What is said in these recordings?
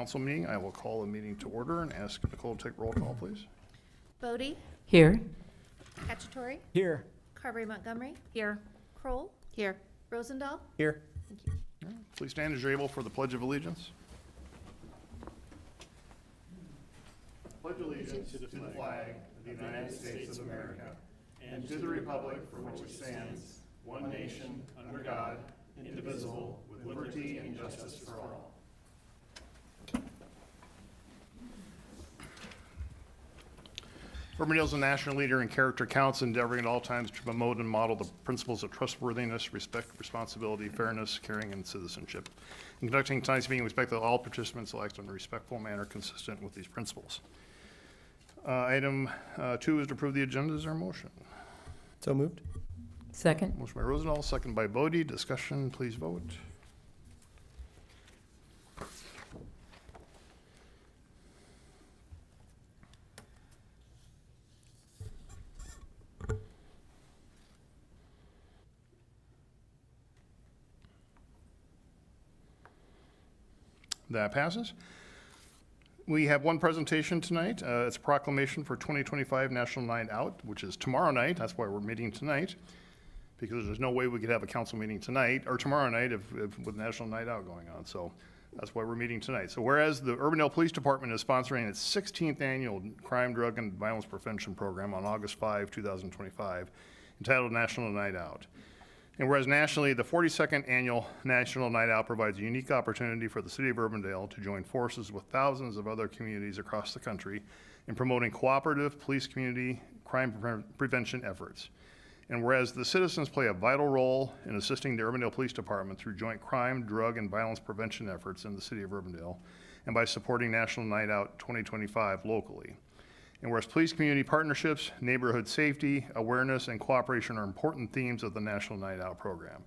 council meeting. I will call the meeting to order and ask Nicole to take roll call, please. Bodie, Here. Cacciatore, Here. Carberry Montgomery, Here. Kroll, Here. Rosendahl. Here. Please stand as you're able for the Pledge of Allegiance. Pledge allegiance to the flag of the United States of America and to the republic for which it stands, one nation, under God, indivisible, with liberty and justice for all. Urbandale is a national leader in character counts, endeavoring at all times to promote and model the principles of trustworthiness, respect, responsibility, fairness, caring, and citizenship. In conducting tonight's meeting, we expect that all participants will act in a respectful manner consistent with these principles. Item 2 is to approve the agenda. Is there a motion? So moved. Second. Motion by Rosendahl, second by Bodie. Discussion, please vote. That passes. We have one presentation tonight. It's a proclamation for 2025 National Night Out, which is tomorrow night. That's why we're meeting tonight, because there's no way we could have a council meeting tonight or tomorrow night if with National Night Out going on. So that's why we're meeting tonight. So whereas the Urbandale Police Department is sponsoring its 16th annual Crime, Drug, and Violence Prevention Program on August 5, 2025, entitled National Night Out. And whereas nationally, the 42nd Annual National Night Out provides a unique opportunity for the city of Urbandale to join forces with thousands of other communities across the country in promoting cooperative police community crime prevention efforts. And whereas the citizens play a vital role in assisting the Urbandale Police Department through joint crime, drug, and violence prevention efforts in the city of Urbandale, and by supporting National Night Out 2025 locally. And whereas police community partnerships, neighborhood safety, awareness, and cooperation are important themes of the National Night Out program.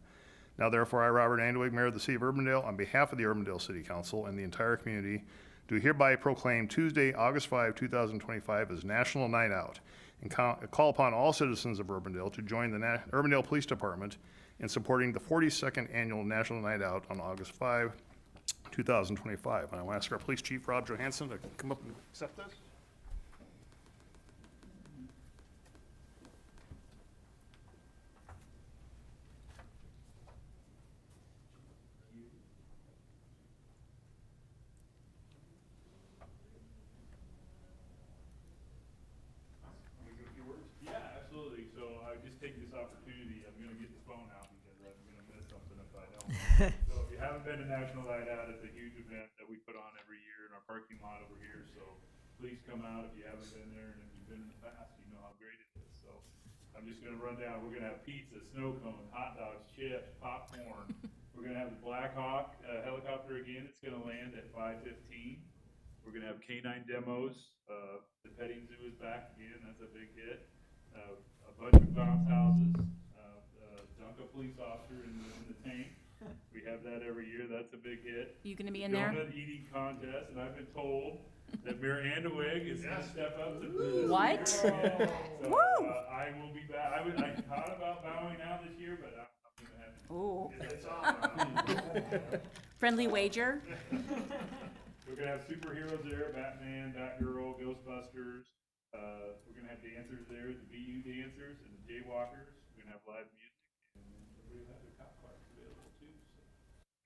Now therefore, I, Robert Andewig, Mayor of the City of Urbandale, on behalf of the Urbandale City Council and the entire community, do hereby proclaim Tuesday, August 5, 2025 as National Night Out, and call upon all citizens of Urbandale to join the Urbandale Police Department in supporting the 42nd Annual National Night Out on August 5, 2025. And I will ask our Police Chief, Rob Johansson, to come up and accept this. Yeah, absolutely. So I just take this opportunity. I'm going to get the phone out because I'm going to miss something if I don't. So if you haven't been to National Night Out, it's a huge event that we put on every year in our parking lot over here. So please come out if you haven't been there, and if you've been in the past, you know how great it is. So I'm just going to run down. We're going to have pizza, snow cone, hot dogs, chips, popcorn. We're going to have the Black Hawk helicopter again. It's going to land at 5:15. We're going to have canine demos. The petting zoo is back again. That's a big hit. A bunch of bounce houses, dunk a police officer in the tank. We have that every year. That's a big hit. You gonna be in there? Donut eating contest, and I've been told that Mayor Andewig is going to step up to do this. What? So I will be back. I thought about bowing out this year, but I'm going to have to. Ooh. It's on. Friendly wager? We're going to have superheroes there, Batman, Batgirl, Ghostbusters. We're going to have dancers there, the BU dancers and the Jaywalkers. We're going to have live music, and we're going to have the cop cars available too. So.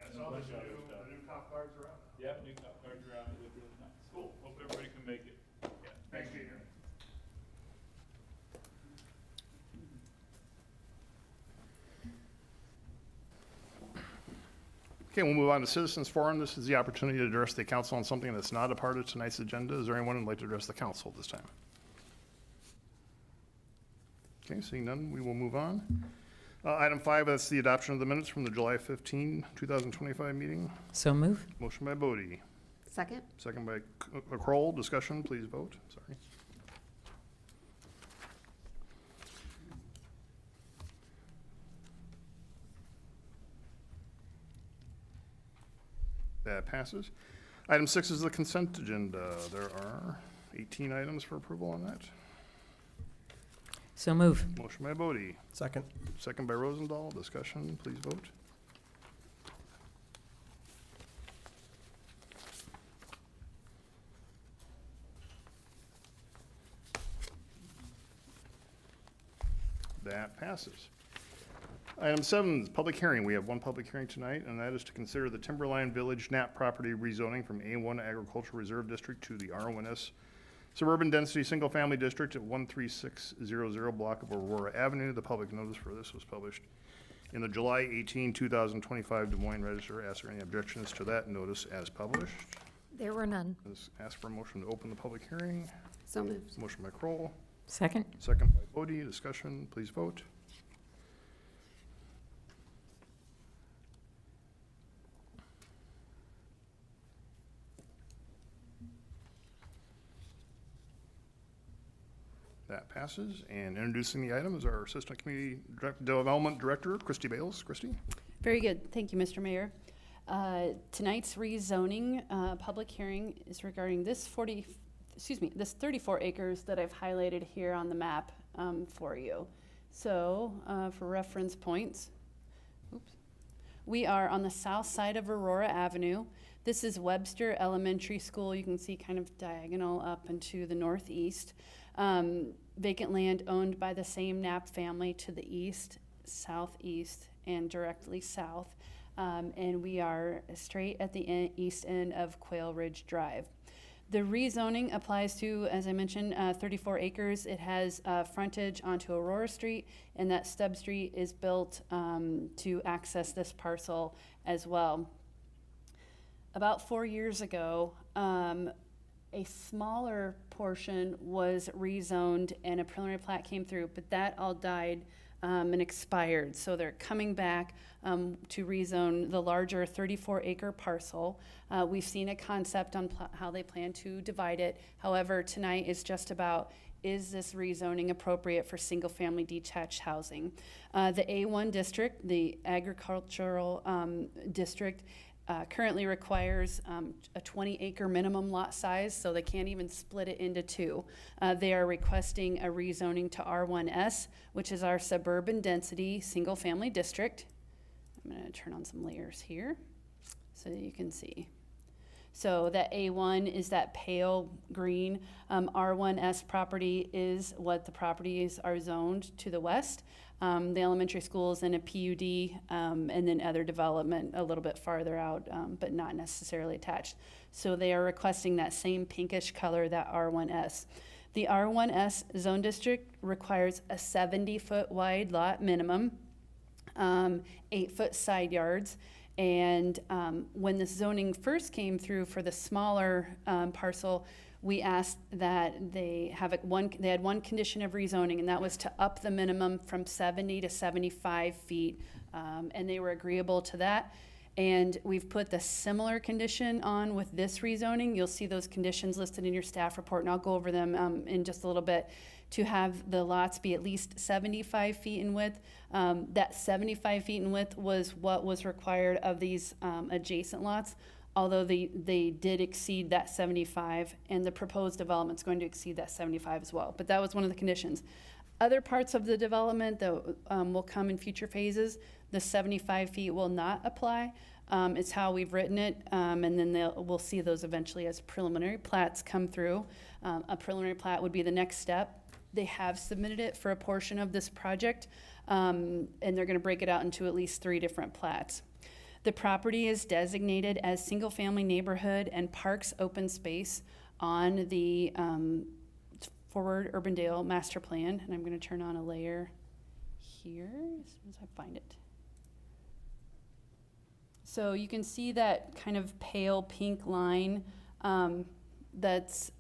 That's all the new cop cars are out now. Yep, new cop cars are out. They look really nice. Cool. Hope everybody can make it. Yeah. Thanks, Peter. Okay, we'll move on to Citizens Forum. This is the opportunity to address the council on something that's not a part of tonight's agenda. Is there anyone who'd like to address the council this time? Okay, seeing none, we will move on. Item 5, that's the adoption of the minutes from the July 15, 2025 meeting. So move. Motion by Bodie, Second. second by Kroll. Discussion, please vote. Sorry. That passes. Item 6 is the consent agenda. There are 18 items for approval on that. So move. Motion by Bodie, Second. second by Rosendahl. Discussion, please vote. That passes. Item 7, is public hearing. We have one public hearing tonight, and that is to consider the Timberline Village Knapp property rezoning from A1 Agricultural Reserve District to the R1S Suburban Density Single Family District at 13600 block of Aurora Avenue. The public notice for this was published in the July 18, 2025 Des Moines Register. Ask for any objections to that notice as published. There were none. Let's ask for a motion to open the public hearing. So moved. Motion by Kroll, Second. second by Bodie. Discussion, please vote. That passes. And introducing the item is our Assistant Community Development Director, Christy Bales. Christy? Very good. Thank you, Mr. Mayor. Tonight's rezoning public hearing is regarding this 34 acres that I've highlighted here on the map for you. So for reference points, we are on the south side of Aurora Avenue. This is Webster Elementary School. You can see kind of diagonal up and to the northeast. Vacant land owned by the same Knapp family to the east, southeast, and directly south. And we are straight at the east end of Quail Ridge Drive. The rezoning applies to, as I mentioned, 34 acres. It has frontage onto Aurora Street, and that stub street is built to access this parcel as well. About 4 years ago, a smaller portion was rezoned and a preliminary plat came through, but that all died and expired. So they're coming back to rezone the larger 34-acre parcel. We've seen a concept on how they plan to divide it. However, tonight is just about, is this rezoning appropriate for single-family detached housing? The A1 district, the agricultural district, currently requires a 20-acre minimum lot size, so they can't even split it into two. They are requesting a rezoning to R1S, which is our suburban density single-family district. I'm going to turn on some layers here so that you can see. So that A1 is that pale green. R1S property is what the properties are zoned to the west. The elementary school is in a PUD, and then other development a little bit farther out, but not necessarily attached. So they are requesting that same pinkish color, that R1S. The R1S zone district requires a 70-foot wide lot minimum, 8-foot side yards. And when the zoning first came through for the smaller parcel, we asked that they had one condition of rezoning, and that was to up the minimum from 70 to 75 feet, and they were agreeable to that. And we've put the similar condition on with this rezoning. You'll see those conditions listed in your staff report, and I'll go over them in just a little bit. To have the lots be at least 75 feet in width. That 75 feet in width was what was required of these adjacent lots, although they did exceed that 75, and the proposed development's going to exceed that 75 as well. But that was one of the conditions. Other parts of the development that will come in future phases, the 75 feet will not apply. It's how we've written it, and then we'll see those eventually as preliminary plats come through. A preliminary plat would be the next step. They have submitted it for a portion of this project, and they're going to break it out into at least 3 different plats. The property is designated as single-family neighborhood and parks open space on the Forward Urbandale Master Plan, and I'm going to turn on a layer here as soon as I find it. So you can see that kind of pale pink line that's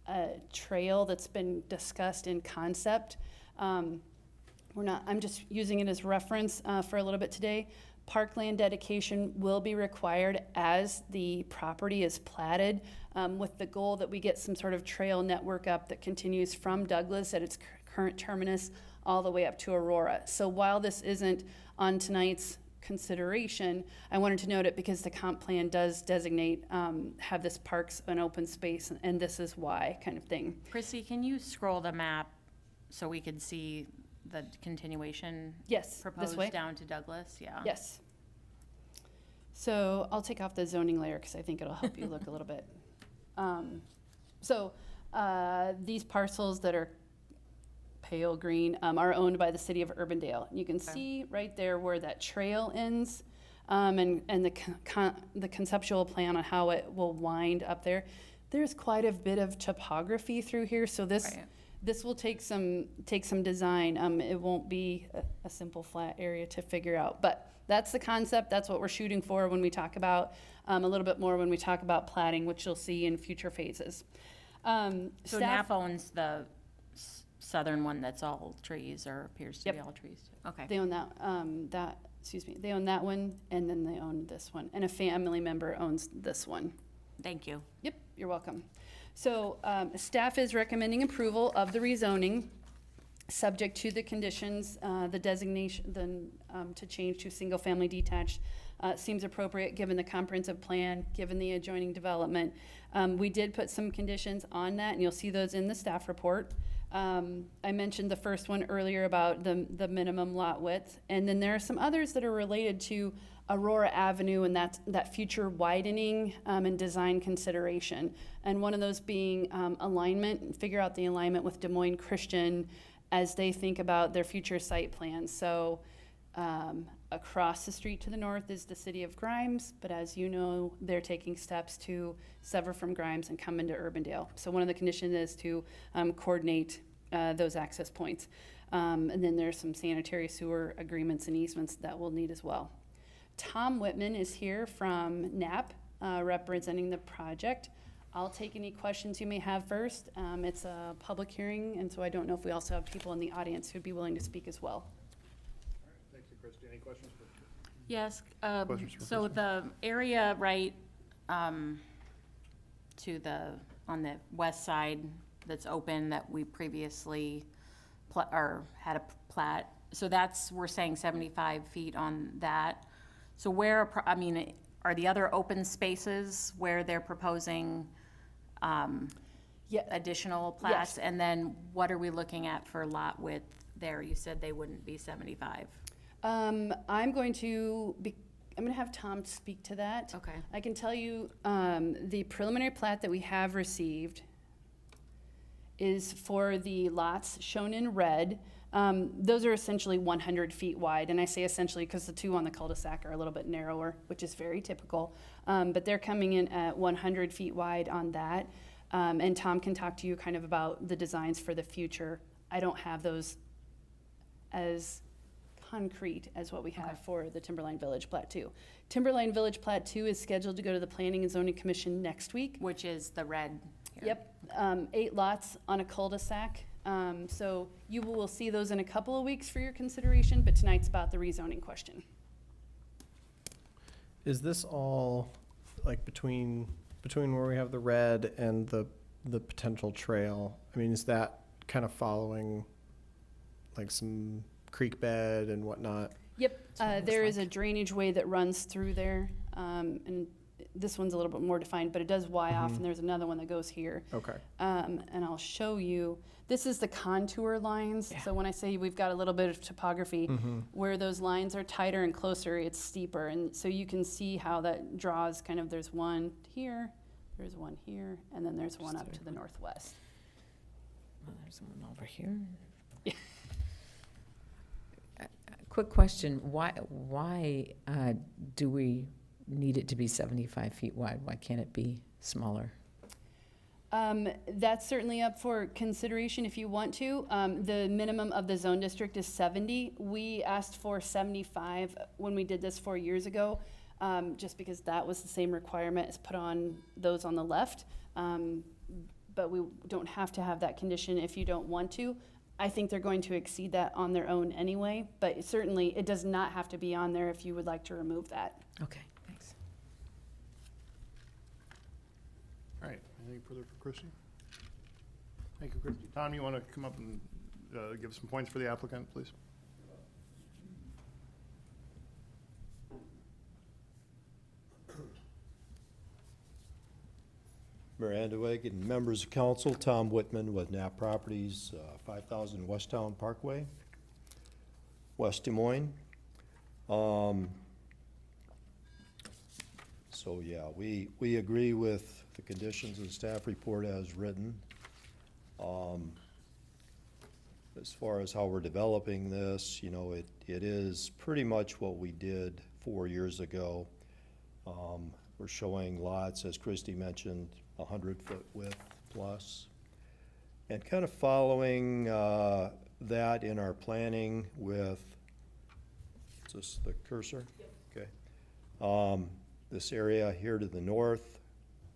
a trail that's been discussed in concept. I'm just using it as reference for a little bit today. Parkland dedication will be required as the property is platted, with the goal that we get some sort of trail network up that continues from Douglas at its current terminus all the way up to Aurora. So while this isn't on tonight's consideration, I wanted to note it because the comp plan does designate, have this parks and open space, and this is why kind of thing. Chrissy, can you scroll the map so we can see the continuation Yes, this proposed way. down to Douglas? Yeah. Yes. So I'll take off the zoning layer because I think it'll help you look a little bit. These parcels that are pale green, are owned by the city of Urbandale. You can see right there where that trail ends, and the conceptual plan on how it will wind up there. There's quite a bit of topography through here, so this Right. this will take some design. It won't be a simple flat area to figure out, but that's the concept. That's what we're shooting for when we talk about a little bit more when we talk about platting, which you'll see in future phases. So Staff- NAP owns the southern one that's all trees, or appears to be Yep. all trees? Okay. They own they own that one, and then they own this one, and a family member owns this one. Thank you. Yep, you're welcome. So, staff is recommending approval of the rezoning, subject to the conditions, the designation, to change to single-family detached. Seems appropriate, given the comprehensive plan, given the adjoining development. We did put some conditions on that, and you'll see those in the staff report. I mentioned the first one earlier about the minimum lot width, and then there are some others that are related to Aurora Avenue and that future widening and design consideration. And one of those being alignment, figure out the alignment with Des Moines Christian as they think about their future site plans. So across the street to the north is the city of Grimes, but as you know, they're taking steps to sever from Grimes and come into Urbandale. So one of the conditions is to coordinate those access points. And then there's some sanitary sewer agreements and easements that we'll need as well. Tom Whitman is here from NAP, representing the project. I'll take any questions you may have first. It's a public hearing, and so I don't know if we also have people in the audience who'd be willing to speak as well. Thank you, Christie. Any questions for? Yes, Questions for so the area right on the west side that's open that we previously had a plat, so we're saying 75 feet on that. So are the other open spaces where they're proposing Yeah, additional plats? And then what are we looking at for lot width there? You said they wouldn't be 75. I'm going to have Tom speak to that. Okay. I can tell you, the preliminary plat that we have received is for the lots shown in red. Those are essentially 100 feet wide, and I say essentially because the two on the cul-de-sac are a little bit narrower, which is very typical. But they're coming in at 100 feet wide on that. And Tom can talk to you kind of about the designs for the future. I don't have those as concrete as what we have for the Timberline Village Plat 2. Timberline Village Plat 2 is scheduled to go to the Planning and Zoning Commission next week. Which is the red here. Yep, 8 lots on a cul-de-sac. So you will see those in a couple of weeks for your consideration, but tonight's about the rezoning question. Is this all like between where we have the red and the potential trail? I mean, is that kind of following like some creek bed and whatnot? Yep, what it looks there is like. a drainage way that runs through there, and this one's a little bit more defined, but it does Y off, and there's another one that goes here. Okay. And I'll show you, this is the contour lines. So when I say we've got a little bit of topography, where those lines are tighter and closer, it's steeper. And so you can see how that draws kind of, there's one here, there's one here, and then there's one up to the northwest. Well, there's one over here. Quick question, why do we need it to be 75 feet wide? Why can't it be smaller? That's certainly up for consideration if you want to. The minimum of the zone district is 70. We asked for 75 when we did this 4 years ago, just because that was the same requirement as put on those on the left. But we don't have to have that condition if you don't want to. I think they're going to exceed that on their own anyway, but certainly it does not have to be on there if you would like to remove that. Okay, thanks. All right, anything further for Christie? Thank you, Christie. Tom, you want to come up and give some points for the applicant, please? Miranda Wagon, members of council, Tom Whitman with Knapp Properties, 5000 Westtown Parkway, West Des Moines. So yeah, we agree with the conditions of the staff report as written. as far as how we're developing this, you know, it is pretty much what we did 4 years ago. We're showing lots, as Christie mentioned, 100-foot width plus. And kind of following that in our planning with, is this the cursor? Okay. This area here to the north,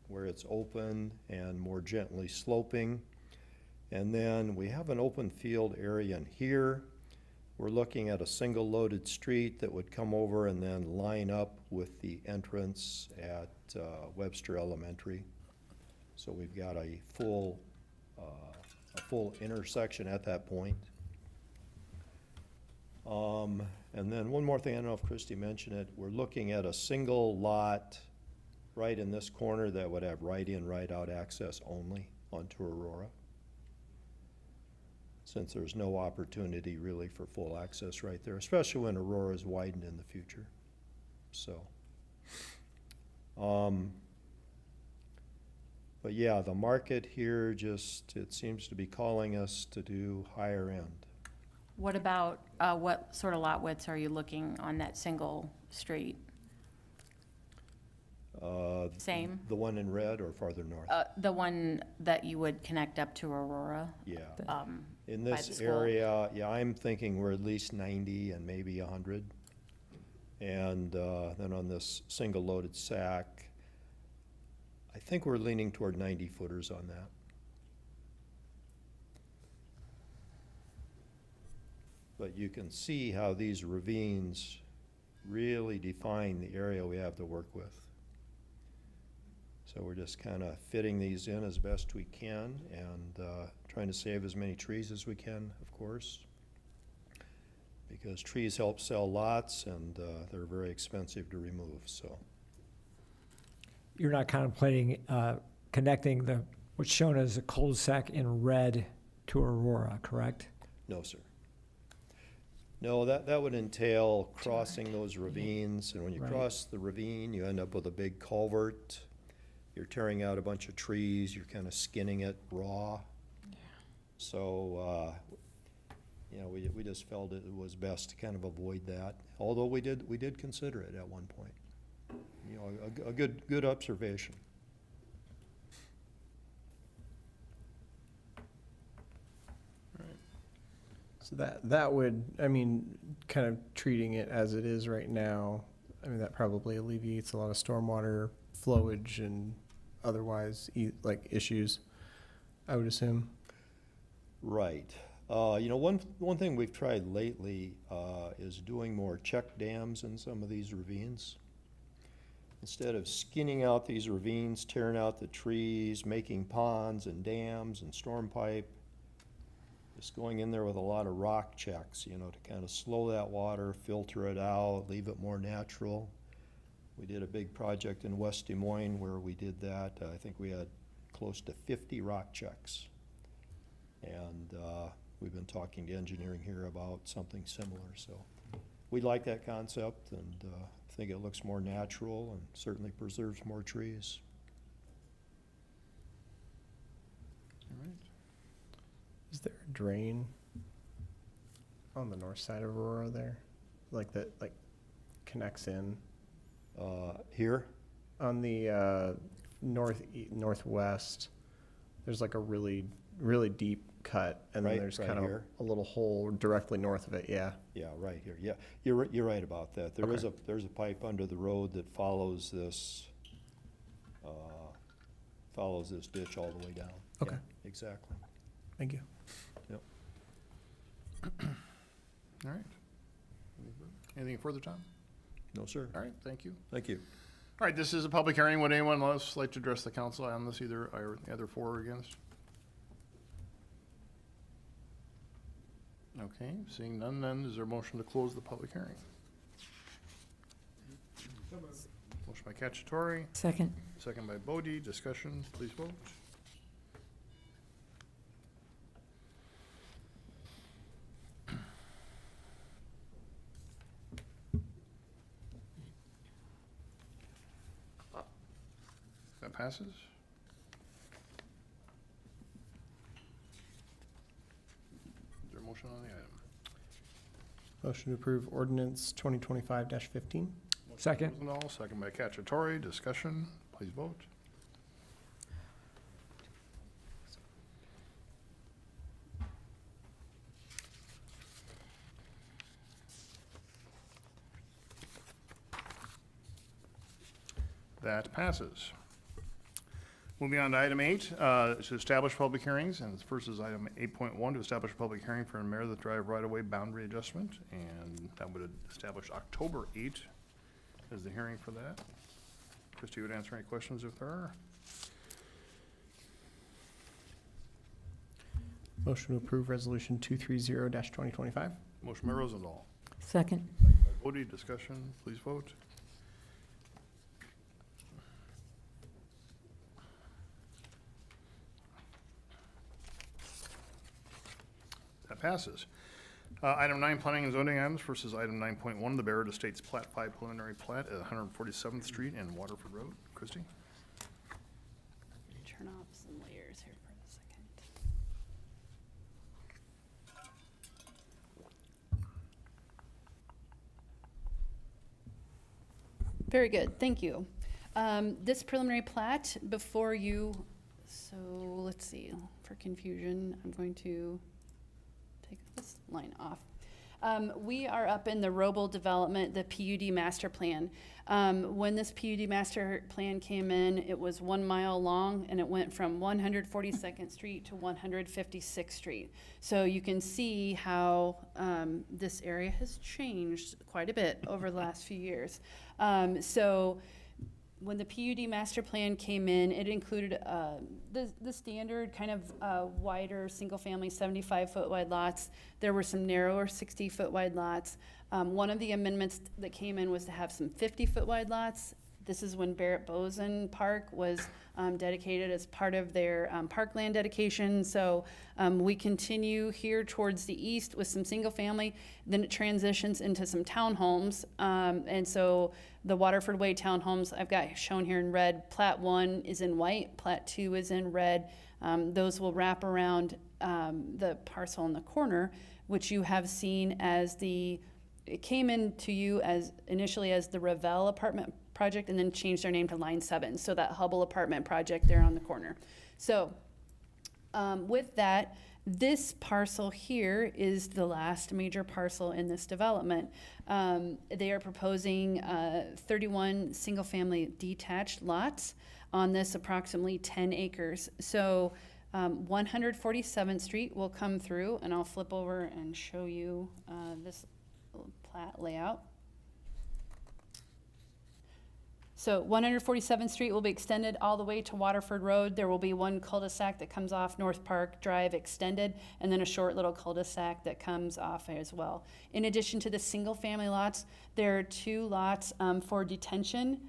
where it's open and more gently sloping. And then we have an open field area in here. We're looking at a single loaded street that would come over and then line up with the entrance at Webster Elementary. So we've got a full intersection at that point. And then one more thing, I don't know if Christie mentioned it, we're looking at a single lot right in this corner that would have right-in, right-out access only onto Aurora, since there's no opportunity really for full access right there, especially when Aurora is widened in the future. So, but yeah, the market here just, it seems to be calling us to do higher end. What about, what sort of lot widths are you looking on that single street? Same? The one in red or farther north? The one that you would connect up to Aurora? Yeah. In by the this school. area, yeah, I'm thinking we're at least 90 and maybe 100. And then on this single loaded sack, I think we're leaning toward 90 footers on that. But you can see how these ravines really define the area we have to work with. So we're just kind of fitting these in as best we can and trying to save as many trees as we can, of course, because trees help sell lots and they're very expensive to remove, so. You're not contemplating connecting what's shown as a cul-de-sac in red to Aurora, correct? No, sir. No, that would entail crossing those ravines, and when you Right. cross the ravine, you end up with a big culvert. You're tearing out a bunch of trees, you're kind of skinning it raw. So, you know, we just felt it was best to kind of avoid that, although we did consider it at one point. You know, a good observation. So that would, I mean, kind of treating it as it is right now, I mean, that probably alleviates a lot of stormwater flowage and otherwise, like, issues, I would assume. Right. You know, one thing we've tried lately is doing more check dams in some of these ravines. Instead of skinning out these ravines, tearing out the trees, making ponds and dams and storm pipe, just going in there with a lot of rock checks, you know, to kind of slow that water, filter it out, leave it more natural. We did a big project in West Des Moines where we did that. I think we had close to 50 rock checks. And we've been talking to engineering here about something similar. So we like that concept and think it looks more natural and certainly preserves more trees. All right. Is there a drain on the north side of Aurora there? Like that, like, connects in? Here? On the northwest, there's like a really, really deep cut, and then Right- there's right kind of here? a little hole directly north of it, yeah. Yeah, right here. Yeah, you're right about that. There's a pipe under the road that follows this ditch all the way down. Okay. Yeah, exactly. Thank you. Yep. All right. Anything further, Tom? No, sir. All right, thank you. Thank you. All right, this is a public hearing. Would anyone else like to address the council on this, either for or against? Okay, seeing none, then is there a motion to close the public hearing? Motion by Cacciatore, Second. second by Bodie. Discussion, please vote. That passes. Is there a motion motion on the item? Motion to approve ordinance 2025-15. Second. Rosendahl, second by Cacciatore. Discussion, please vote. That passes. Moving on to item 8, to establish public hearings, and first is item 8.1, to establish a public hearing for a Meredith Drive right-of-way boundary adjustment, and that would establish October 8 as the hearing for that. Christie would answer any questions if there are. Motion to approve resolution 230-2025. Motion by Rosendahl. Second. Second by Bodie. Discussion, please vote. That passes. Item 9, planning and zoning items versus item 9.1, the Barrett Estates Plat 5 preliminary plat at 147th Street and Waterford Road. Christie? Turn off some layers here for a second. Very good, thank you. This preliminary plat before you, so let's see, for confusion, I'm going to take this line off. We are up in the Roble development, the PUD master plan. When this PUD master plan came in, it was 1 mile long and it went from 142nd Street to 156th Street. So you can see how this area has changed quite a bit over the last few years. So when the PUD master plan came in, it included the standard kind of wider single-family 75-foot wide lots. There were some narrower 60-foot wide lots. One of the amendments that came in was to have some 50-foot wide lots. This is when Barrett Bozen Park was dedicated as part of their parkland dedication. So we continue here towards the east with some single family, then it transitions into some townhomes. And so the Waterford Way townhomes I've got shown here in red. Plat 1 is in white, Plat 2 is in red. Those will wrap around the parcel in the corner, which you have seen as it came into you as initially as the Ravel apartment project and then changed their name to Line 7. So that Hubble apartment project there on the corner. So with that, this parcel here is the last major parcel in this development. They are proposing 31 single-family detached lots on this approximately 10 acres. So 147th Street will come through, and I'll flip over and show you this plat layout. So 147th Street will be extended all the way to Waterford Road. There will be one cul-de-sac that comes off North Park Drive extended, and then a short little cul-de-sac that comes off as well. In addition to the single-family lots, there are 2 lots for detention.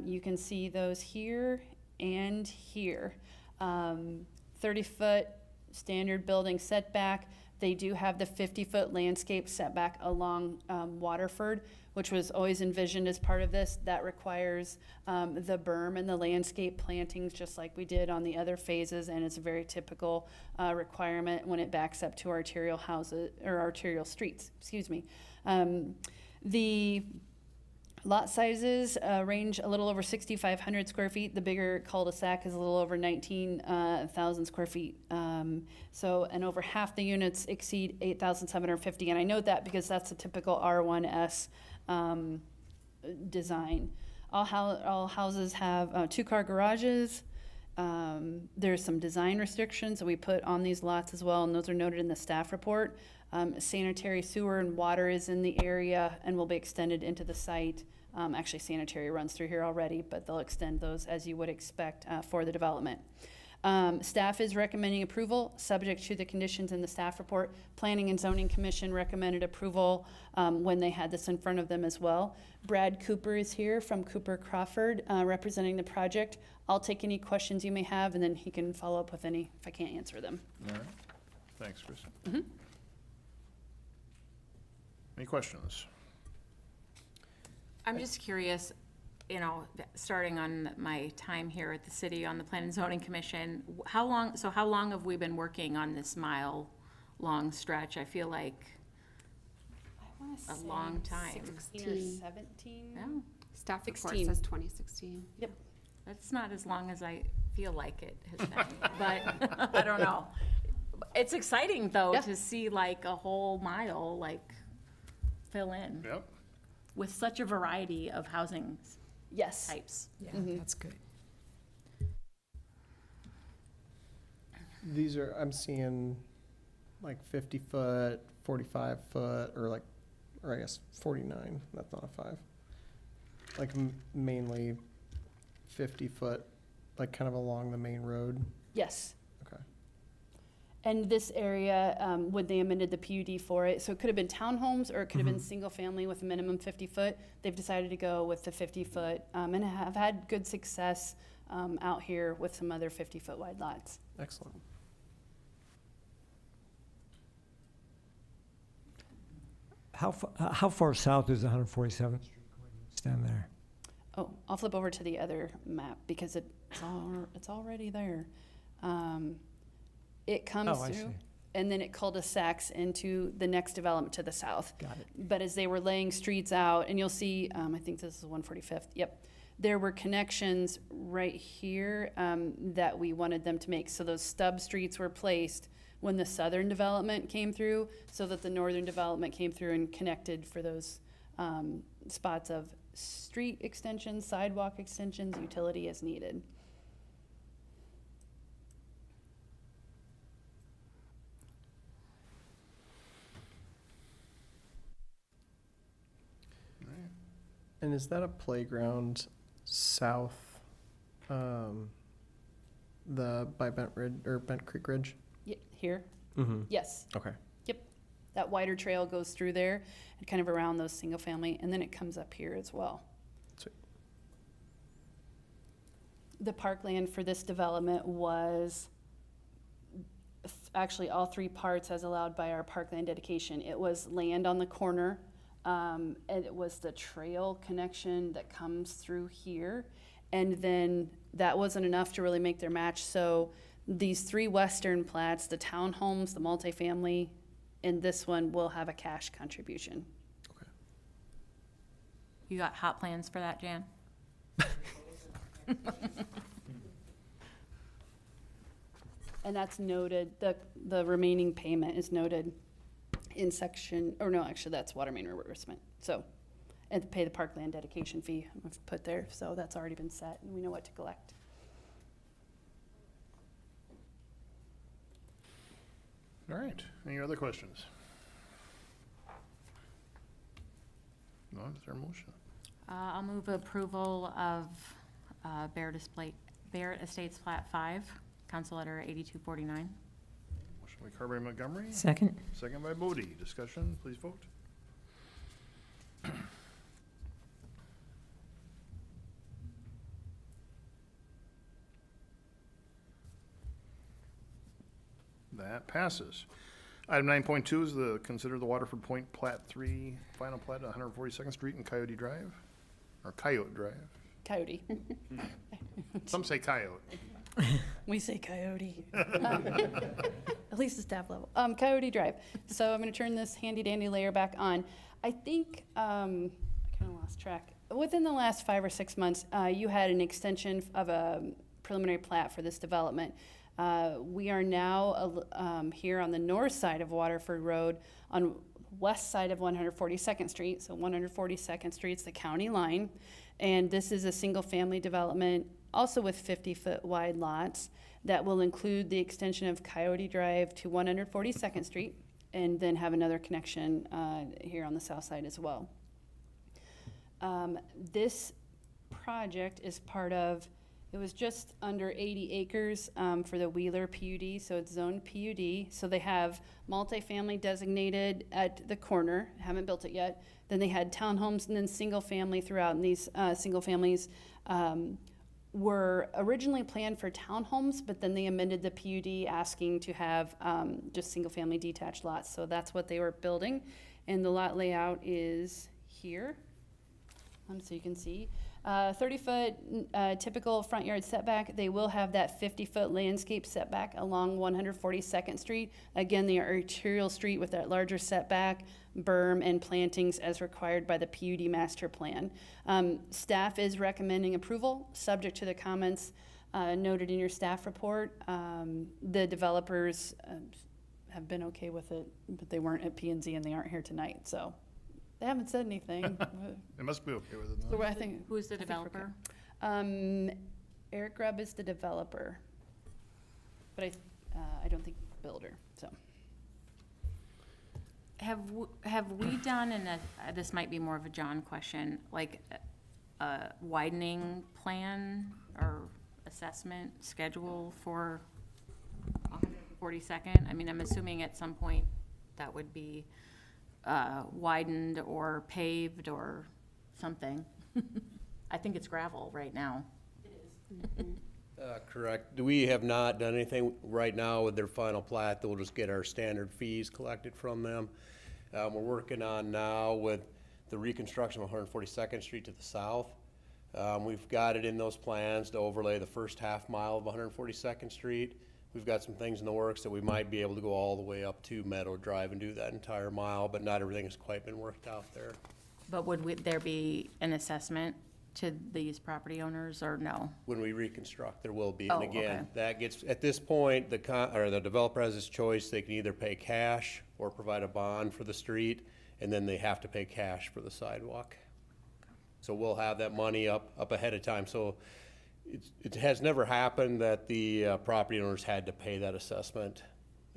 You can see those here and here. 30-foot standard building setback. They do have the 50-foot landscape setback along Waterford, which was always envisioned as part of this. That requires the berm and the landscape plantings, just like we did on the other phases, and it's a very typical requirement when it backs up to arterial houses or arterial streets. Excuse me. The lot sizes range a little over 6,500 square feet. The bigger cul-de-sac is a little over 19,000 square feet. And over half the units exceed 8,750. And I note that because that's a typical R1S design. All houses have 2-car garages. There's some design restrictions that we put on these lots as well, and those are noted in the staff report. Sanitary sewer and water is in the area and will be extended into the site. Actually, sanitary runs through here already, but they'll extend those as you would expect for the development. Staff is recommending approval, subject to the conditions in the staff report. Planning and Zoning Commission recommended approval when they had this in front of them as well. Brad Cooper is here from Cooper Crawford, representing the project. I'll take any questions you may have, and then he can follow up with any if I can't answer them. All right. Thanks, Kristen. Any questions? I'm just curious, starting on my time here at the city on the Plan and Zoning Commission, how long have we been working on this mile long stretch. I feel like I wanna a say long time. 16 or 17. Yeah, Staff report 16. says 2016. that's not as long as I feel like it has been, but I don't know. It's exciting though Yeah. to see like a whole mile like fill in Yep. with such a variety of housing Yes. types. Yeah, that's good. These are, I'm seeing like 50 foot, 45 foot, or I guess 49, that's not a 5. Like mainly 50 foot, like kind of along the main road. Yes. Okay. And this area, when they amended the PUD for it, so it could have been townhomes or it could have been single family with a minimum 50 foot. They've decided to go with the 50 foot and have had good success out here with some other 50 foot wide lots. Excellent. How far south is 147th Street going to extend there? Oh, I'll flip over to the other map because it's already there. It comes Oh, I through, see. and then it cul-de-sacs into the next development to the south. Got it. But as they were laying streets out, and you'll see, I think this is 145th, yep. There were connections right here that we wanted them to make. So those stub streets were placed when the southern development came through, so that the northern development came through and connected for those spots of street extensions, sidewalk extensions, utility as needed. And is that a playground south, by Bent Ridge, or Bent Creek Ridge? Here, Mm-hmm. yes. Okay. That wider trail goes through there and kind of around those single family, and then it comes up here as well. Sweet. The parkland for this development was actually all three parts as allowed by our parkland dedication. It was land on the corner, and it was the trail connection that comes through here. And then that wasn't enough to really make their match, so these three western plats, the townhomes, the multifamily, and this one will have a cash contribution. You got hot plans for that, Jan? And that's noted, the remaining payment is noted in section, or no, actually, that's water main reimbursement. So, and to pay the parkland dedication fee, I've put there, so that's already been set, and we know what to collect. All right. Any other questions? No, is there a motion? I'll move approval of Barrett Estates Plat 5, Council Letter 8249. Motion by Carberry Montgomery, Second? second by Bodie. Discussion, please vote. That passes. Item 9.2 is consider the Waterford Point Plat 3, final plat at 142nd Street and Coyote Drive, or Coyote Drive. Coyote. Some say Coyote. We say coyote. At least the staff level. Coyote Drive. So I'm gonna turn this handy dandy layer back on. I think, I kind of lost track. Within the last 5 or 6 months, you had an extension of a preliminary plat for this development. We are now here on the north side of Waterford Road, on west side of 142nd Street. So 142nd Street's the county line. And this is a single-family development, also with 50-foot wide lots, that will include the extension of Coyote Drive to 142nd Street, and then have another connection here on the south side as well. This project is part of, it was just under 80 acres for the Wheeler PUD, so it's zoned PUD. So they have multifamily designated at the corner, haven't built it yet. Then they had townhomes and then single family throughout, and these single families were originally planned for townhomes, but then they amended the PUD asking to have just single family detached lots. So that's what they were building. And the lot layout is here. So you can see. 30-foot typical front yard setback. They will have that 50-foot landscape setback along 142nd Street. Again, the arterial street with that larger setback, berm, and plantings as required by the PUD master plan. Staff is recommending approval, subject to the comments noted in your staff report. The developers have been okay with it, but they weren't at P&Z and they aren't here tonight, so they haven't said anything. They must be okay with it. So then. I think, Who's the I think we're good. developer? Eric Grubb is the developer, but I don't think builder, so. Have we done, and this might be more of a John question, like a widening plan or assessment schedule for 142nd? I mean, I'm assuming at some point that would be widened or paved or something. I think it's gravel right now. Correct. We have not done anything right now with their final plat. We'll just get our standard fees collected from them. We're working on now with the reconstruction of 142nd Street to the south. We've got it in those plans to overlay the first half mile of 142nd Street. We've got some things in the works that we might be able to go all the way up to Meadow Drive and do that entire mile, but not everything has quite been worked out there. But would there be an assessment to these property owners or no? When we reconstruct, there will be. Oh, And again, okay. that gets, at this point, the developer has his choice. They can either pay cash or provide a bond for the street, and then they have to pay cash for the sidewalk. So we'll have that money up ahead of time. So it has never happened that the property owners had to pay that assessment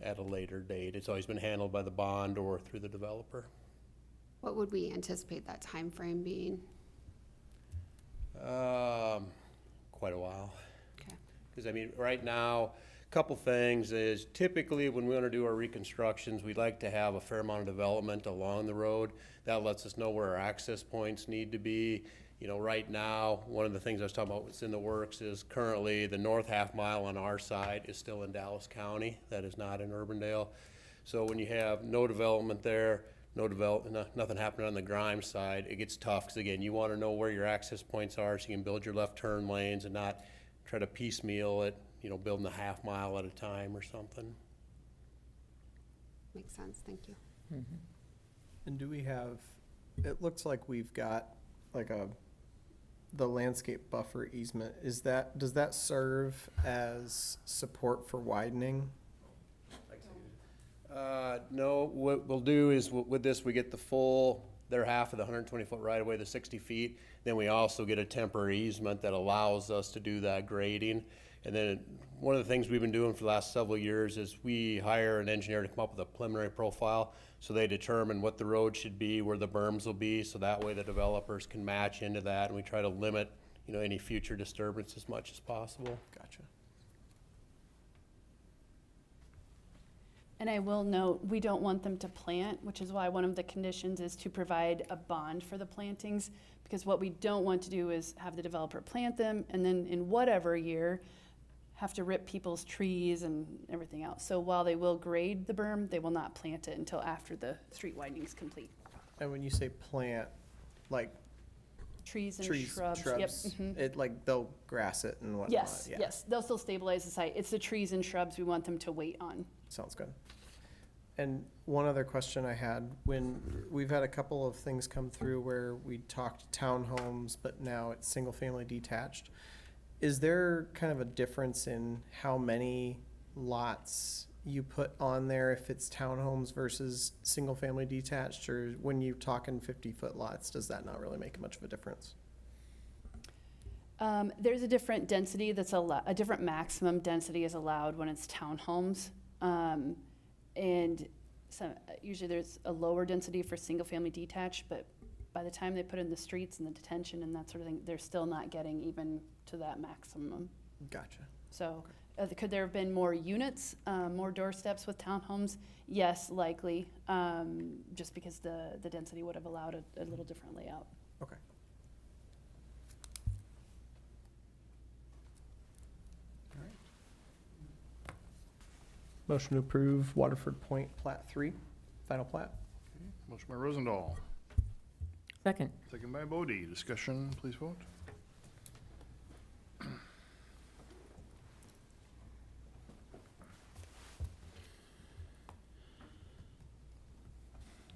at a later date. It's always been handled by the bond or through the developer. What would we anticipate that time frame being? Quite a while. Okay. Because I mean, right now, a couple things is typically when we want to do our reconstructions, we'd like to have a fair amount of development along the road. That lets us know where our access points need to be. You know, right now, one of the things I was talking about what's in the works is currently the north half mile on our side is still in Dallas County. That is not in Urbandale. So when you have no development there, nothing happening on the Grimes side, it gets tough, because again, you want to know where your access points are so you can build your left turn lanes and not try to piecemeal it, you know, building a half mile at a time or something. Makes sense, thank you. And do we have, it looks like we've got like the landscape buffer easement. Does that serve as support for widening? No, what we'll do is with this, we get the full, their half of the 120-foot right-of-way, the 60 feet. Then we also get a temporary easement that allows us to do that grading. And then one of the things we've been doing for the last several years is we hire an engineer to come up with a preliminary profile. So they determine what the road should be, where the berms will be, so that way the developers can match into that. And we try to limit, you know, any future disturbance as much as possible. Gotcha. And I will note, we don't want them to plant, which is why one of the conditions is to provide a bond for the plantings, because what we don't want to do is have the developer plant them and then in whatever year have to rip people's trees and everything else. So while they will grade the berm, they will not plant it until after the street widening is complete. And when you say plant, like Trees and trees, shrubs. Yep. Mhm. it like they'll grass it and whatnot. Yes, Yeah. yes, they'll still stabilize the site. It's the trees and shrubs we want them to wait on. Sounds good. And one other question I had, when we've had a couple of things come through where we talked townhomes, but now it's single-family detached. Is there kind of a difference in how many lots you put on there if it's townhomes versus single-family detached? Or when you're talking 50-foot lots, does that not really make much of a difference? There's a different density that's a different maximum density is allowed when it's townhomes. And so usually there's a lower density for single-family detached, but by the time they put in the streets and the detention and that sort of thing, they're still not getting even to that maximum. Gotcha. So could there have been more units, more doorsteps with townhomes? Yes, likely, just because the density would have allowed a little different layout. Okay. Motion to approve Waterford Point Plat 3, final plat. Motion by Rosendahl, Second. second by Bodie. Discussion, please vote.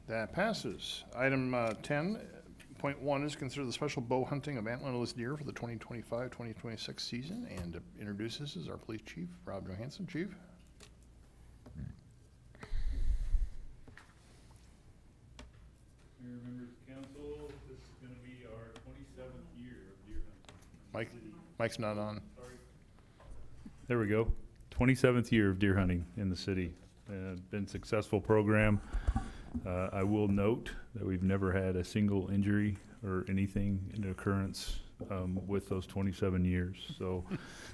That passes. Item 10.1 is consider the special bow hunting of antlerless deer for the 2025-2026 season, and introduces is our police chief, Rob Johansson. Chief? Mayor, members of council, this is gonna be our 27th year of deer hunting. Mike, Mike's not on. There we go. 27th year of deer hunting in the city. Been successful program. I will note that we've never had a single injury or anything in occurrence with those 27 years. So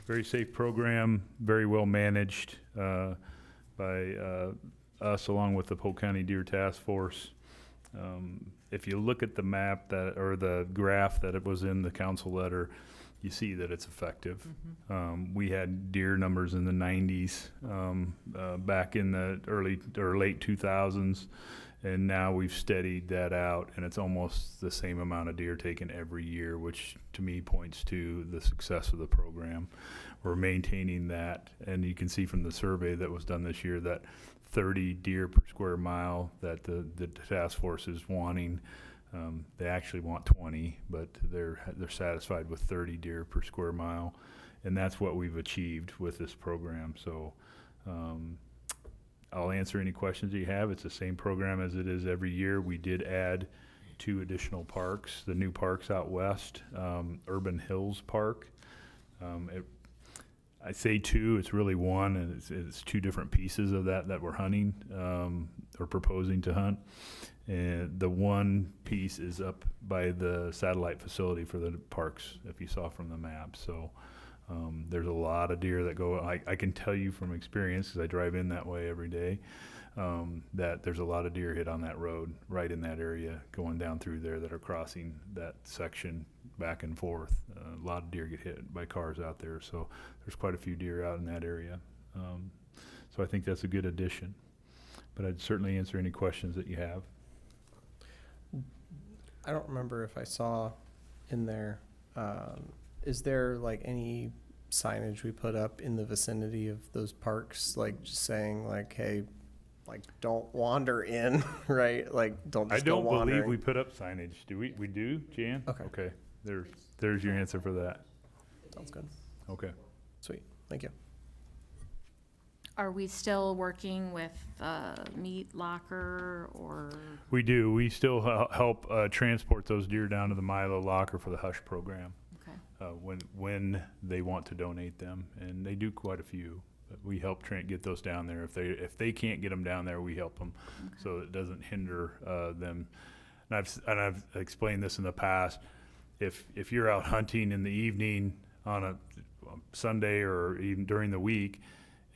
very safe program, very well managed by us along with the Polk County Deer Task Force. If you look at the map that, or the graph that it was in the council letter, you see that it's effective. We had deer numbers in the 90s back in the early or late 2000s, and now we've steadied that out, and it's almost the same amount of deer taken every year, which to me points to the success of the program. We're maintaining that, and you can see from the survey that was done this year that 30 deer per square mile that the task force is wanting. They actually want 20, but they're satisfied with 30 deer per square mile, and that's what we've achieved with this program. So I'll answer any questions you have. It's the same program as it is every year. We did add 2 additional parks, the new parks out west, Urban Hills Park. I say 2, it's really 1, and it's 2 different pieces of that we're hunting or proposing to hunt. And the one piece is up by the satellite facility for the parks, if you saw from the map. So there's a lot of deer that go, I can tell you from experience, because I drive in that way every day, that there's a lot of deer hit on that road, right in that area, going down through there that are crossing that section back and forth. A lot of deer get hit by cars out there, so there's quite a few deer out in that area. So I think that's a good addition. But I'd certainly answer any questions that you have. I don't remember if I saw in there, is there like any signage we put up in the vicinity of those parks, like just saying like, hey, like don't wander in, right? Like don't I just go don't wandering. believe we put up signage. Do we? We do, Jan? Okay. Okay. There's your answer for that. Sounds good. Okay. Sweet. Thank you. Are we still working with Meat Locker or? We do. We still help transport those deer down to the Milo Locker for the Hush program Okay. when they want to donate them, and they do quite a few. But we help get those down there. If they can't get them down there, we help them, so it doesn't hinder them. And I've explained this in the past. If you're out hunting in the evening on a Sunday or even during the week,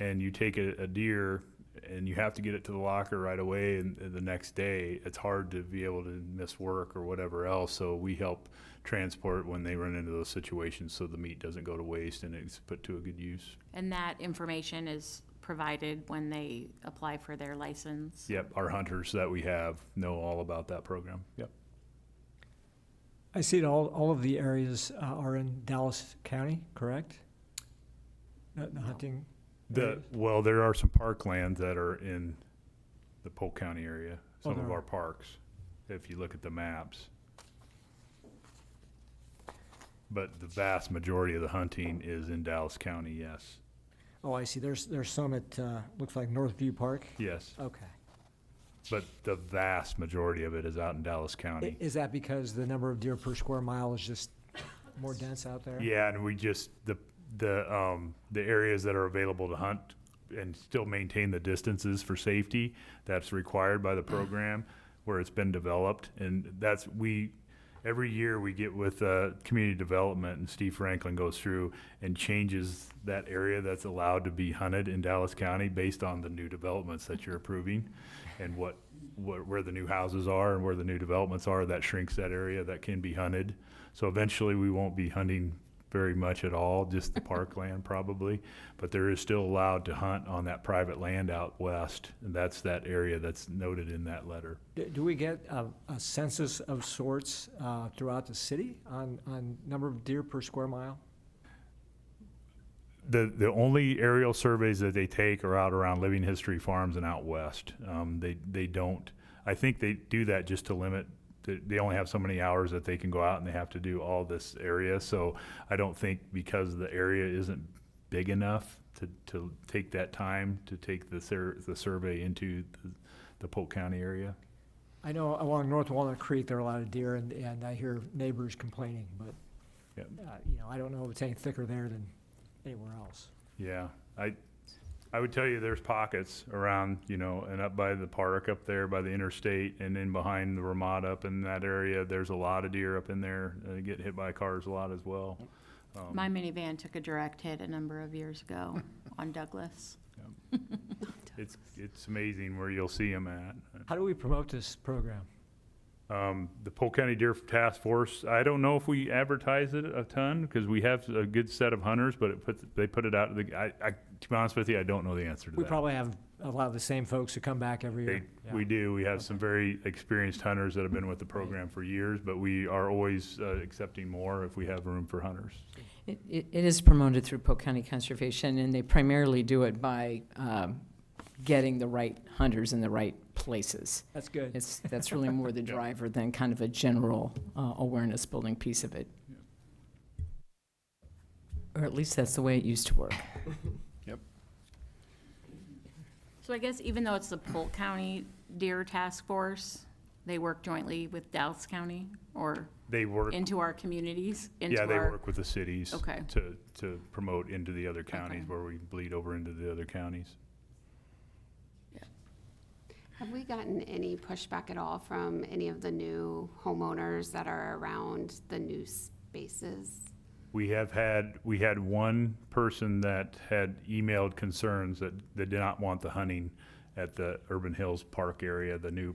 and you take a deer and you have to get it to the locker right away and the next day, it's hard to be able to miss work or whatever else. So we help transport when they run into those situations so the meat doesn't go to waste and it's put to a good use. And that information is provided when they apply for their license? Yep, our hunters that we have know all about that program. Yep. I see all of the areas are in Dallas County, correct? The hunting? areas? Well, there are some parklands that are in the Polk County area, some there of are. our parks, if you look at the maps. But the vast majority of the hunting is in Dallas County, yes. Oh, I see. There's some at, looks like Northview Park. Yes, Okay. but the vast majority of it is out in Dallas County. Is that because the number of deer per square mile is just more dense out there? Yeah, and we just, the areas that are available to hunt and still maintain the distances for safety, that's required by the program where it's been developed. And every year we get with community development, and Steve Franklin goes through and changes that area that's allowed to be hunted in Dallas County based on the new developments that you're approving and where the new houses are and where the new developments are. That shrinks that area that can be hunted. So eventually we won't be hunting very much at all, just the parkland probably, but there is still allowed to hunt on that private land out west, and that's that area that's noted in that letter. Do we get a census of sorts throughout the city on number of deer per square mile? The only aerial surveys that they take are out around Living History Farms and out west. They don't I think they do that just to limit, they only have so many hours that they can go out and they have to do all this area. So I don't think because the area isn't big enough to take that time to take the survey into the Polk County area. I know along North Walnut Creek, there are a lot of deer, and I hear neighbors complaining, but, Yep. I don't know if it's any thicker there than anywhere else. Yeah, I would tell you there's pockets around, and up by the park up there by the interstate and then behind the Ramada up in that area, there's a lot of deer up in there. They get hit by cars a lot as well. My minivan took a direct hit a number of years ago on Douglas. It's amazing where you'll see them at. How do we promote this program? The Polk County Deer Task Force, I don't know if we advertise it a ton because we have a good set of hunters, but they put it out. To be honest with you, I don't know the answer to We that. probably have a lot of the same folks who come back every year. Yeah. We do. We have some very experienced hunters that have been with the program for years, but we are always accepting more if we have room for hunters. It is promoted through Polk County Conservation, and they primarily do it by getting the right hunters in the right places. That's good. That's really more the driver than kind of a general awareness building piece of it. Or at least that's the way it used to work. Yep. So I guess even though it's the Polk County Deer Task Force, they work jointly with Dallas County or They work. into our communities? Yeah, into they our- work with the cities Okay. to promote into the other counties Okay. where we bleed over into the other counties. Have we gotten any pushback at all from any of the new homeowners that are around the new spaces? We had one person that had emailed concerns that they did not want the hunting at the Urban Hills Park area, the new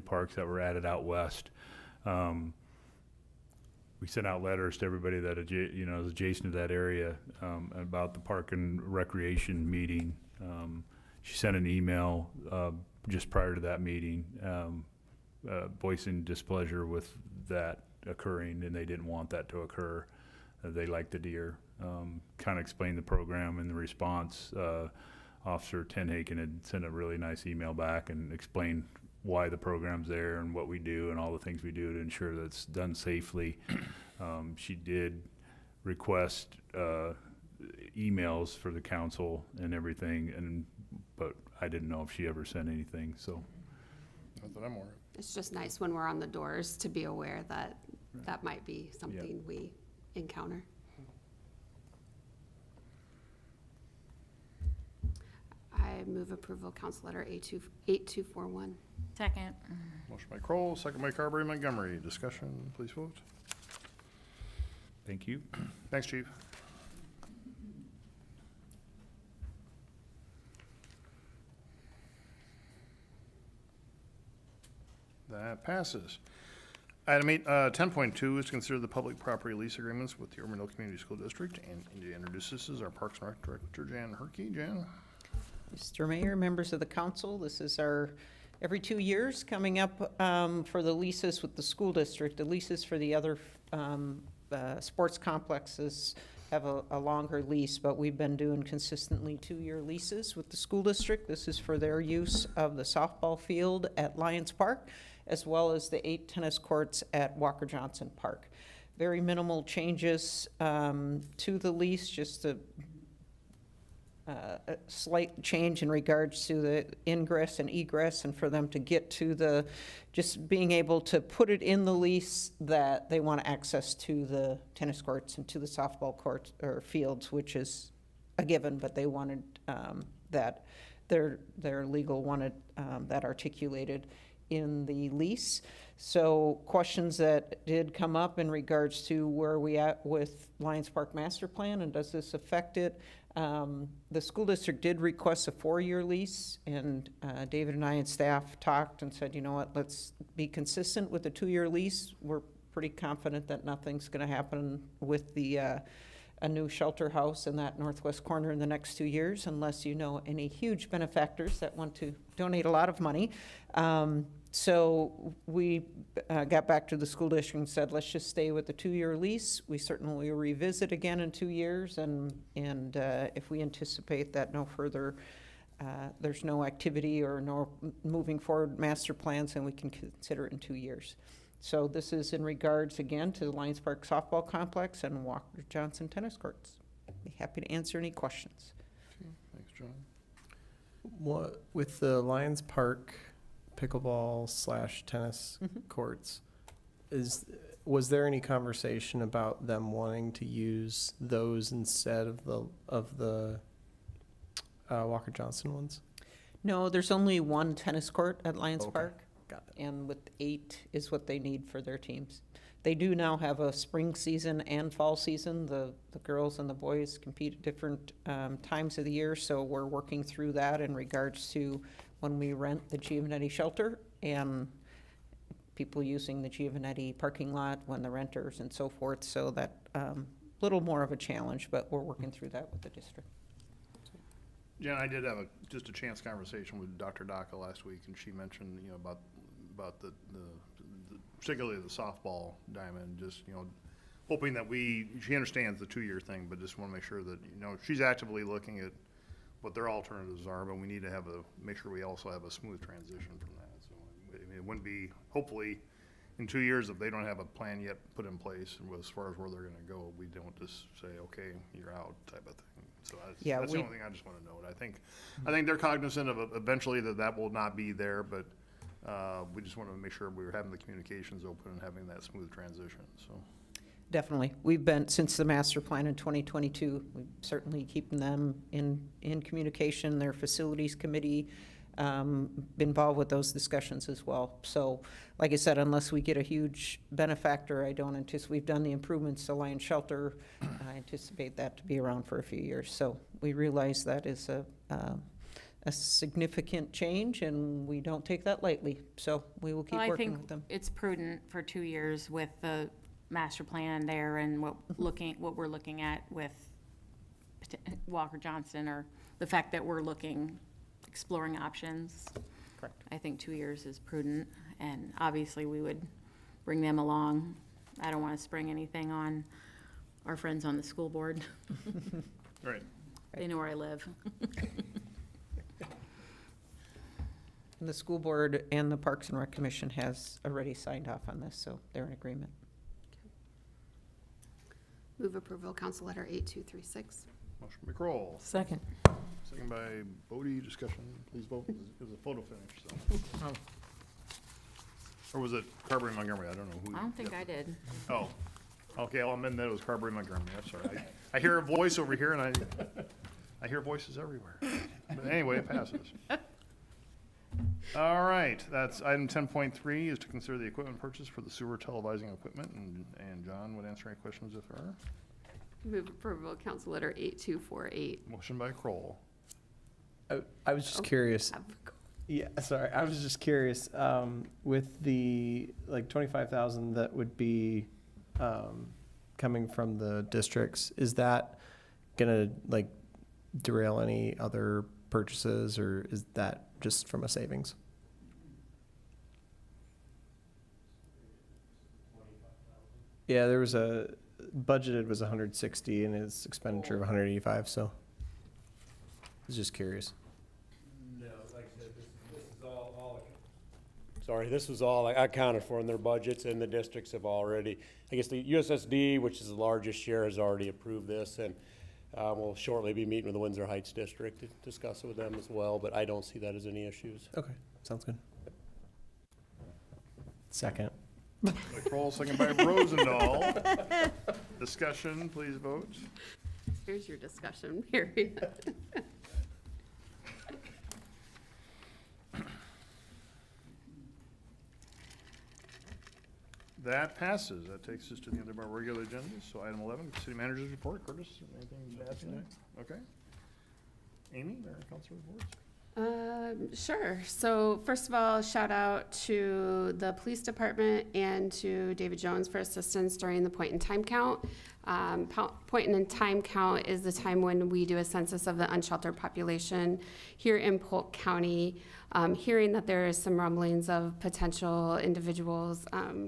parks that were added out west. We sent out letters to everybody that is adjacent to that area about the park and recreation meeting. She sent an email just prior to that meeting voicing displeasure with that occurring, and they didn't want that to occur. They liked the deer. Kind of explained the program and the response. Officer Tenhaken had sent a really nice email back and explained why the program's there and what we do and all the things we do to ensure that it's done safely. She did request emails for the council and everything, but I didn't know if she ever sent anything, so. Not that I'm aware of. It's just nice when we're on the doors to be aware that that might be something we encounter. I move approval, Council Letter 8241. Second. Motion by Kroll, second by Carberry Montgomery. Discussion, please vote. Thank you. Thanks, Chief. That passes. Item 10.2 is to consider the public property lease agreements with the Urban Hill Community School District, and to introduce this is our Parks and Rec Director, Jan Herkey. Jan? Mr. Mayor, members of the council, this is our every 2 years coming up for the leases with the school district. The leases for the other sports complexes have a longer lease, but we've been doing consistently 2-year leases with the school district. This is for their use of the softball field at Lions Park, as well as the 8 tennis courts at Walker Johnson Park. Very minimal changes to the lease, just a slight change in regards to the ingress and egress, and for them to get to just being able to put it in the lease that they want access to the tennis courts and to the softball courts or fields, which is a given, but they wanted that, their legal wanted that articulated in the lease. So questions that did come up in regards to where are we at with Lions Park Master Plan and does this affect it? The school district did request a 4-year lease, and David and I and staff talked and said, you know what, let's be consistent with the 2-year lease. We're pretty confident that nothing's going to happen with a new shelter house in that northwest corner in the next 2 years, unless you know any huge benefactors that want to donate a lot of money. So we got back to the school district and said, let's just stay with the 2-year lease. We certainly will revisit again in 2 years, and if we anticipate that no further there's no activity or no moving forward master plans, and we can consider it in 2 years. So this is in regards, again, to the Lions Park softball complex and Walker Johnson tennis courts. Be happy to answer any questions. Okay, thanks, John. What, with the Lions Park pickleball / tennis Mhm. courts, was there any conversation about them wanting to use those instead of the Walker Johnson ones? No, there's only one tennis court at Lions Okay. Park, Got it. and with 8 is what they need for their teams. They do now have a spring season and fall season. The girls and the boys compete at different times of the year, so we're working through that in regards to when we rent the Giovanetti shelter and people using the Giovanetti parking lot when the renters and so forth, so that little more of a challenge, but we're working through that with the district. Jen, I did have just a chance conversation with Dr. Daca last week, and she mentioned, about the particularly the softball diamond, just, hoping that she understands the 2-year thing, but just want to make sure that, she's actively looking at what their alternatives are, but we need to make sure we also have a smooth transition from that. So it wouldn't be, hopefully, in 2 years, if they don't have a plan yet put in place, and as far as where they're gonna go, we don't just say, okay, you're out, type of thing. So Yeah, that's the only thing I just want to note. I think they're cognizant of eventually that will not be there, but we just want to make sure we're having the communications open and having that smooth transition, so. Definitely. We've been, since the master plan in 2022, we've certainly keeping them in communication, their facilities committee, involved with those discussions as well. So, like I said, unless we get a huge benefactor, I don't anticipate, we've done the improvements to Lion Shelter. I anticipate that to be around for a few years. So we realize that is a significant change, and we don't take that lightly. So we will keep Well, working with them. it's prudent for 2 years with the master plan there and what we're looking at with Walker Johnson, or the fact that we're exploring options. Correct. I think 2 years is prudent, and obviously we would bring them along. I don't want to spring anything on our friends on the school board. Right. They know where I live. And the school board and the Parks and Rec Commission has already signed off on this, so they're in agreement. Move approval, council letter 8236. Motion by Kroll, Second. second by Bodie. Discussion, please vote. It was a photo finish, so. Oh. Or was it Carberry Montgomery? I don't know who. I don't think I did. Oh, okay, I'll amend that. It was Carberry Montgomery. I'm sorry. I hear a voice over here, and I hear voices everywhere. But anyway, it passes. All right, that's item 10.3 is to consider the equipment purchase for the sewer televising equipment, and John would answer any questions if there are. Move approval, council letter 8248. Motion by Kroll. I was just curious. Yeah, sorry. I was just curious, with the, 25,000 that would be, coming from the districts, is that gonna, derail any other purchases, or is that just from a savings? Yeah, there was budgeted was 160 and his expenditure of 185, so I was just curious. No, like I said, this is all. Sorry, this was all accounted for in their budgets, and the districts have already, I guess the USSD, which is the largest share, has already approved this, and we'll shortly be meeting with the Windsor Heights District to discuss it with them as well, but I don't see that as any issues. Okay, sounds good. Second. By Kroll, second by Rosendahl. Discussion, please vote. Here's your discussion period. That passes. That takes us to the end of our regular agenda. So item 11, city manager's report. Curtis, anything to add tonight? Okay. Amy, our council reports? Sure. So first of all, shout out to the police department and to David Jones for assistance during the point in time count. Point in time count is the time when we do a census of the unsheltered population here in Polk County. Hearing that there is some rumblings of potential individuals,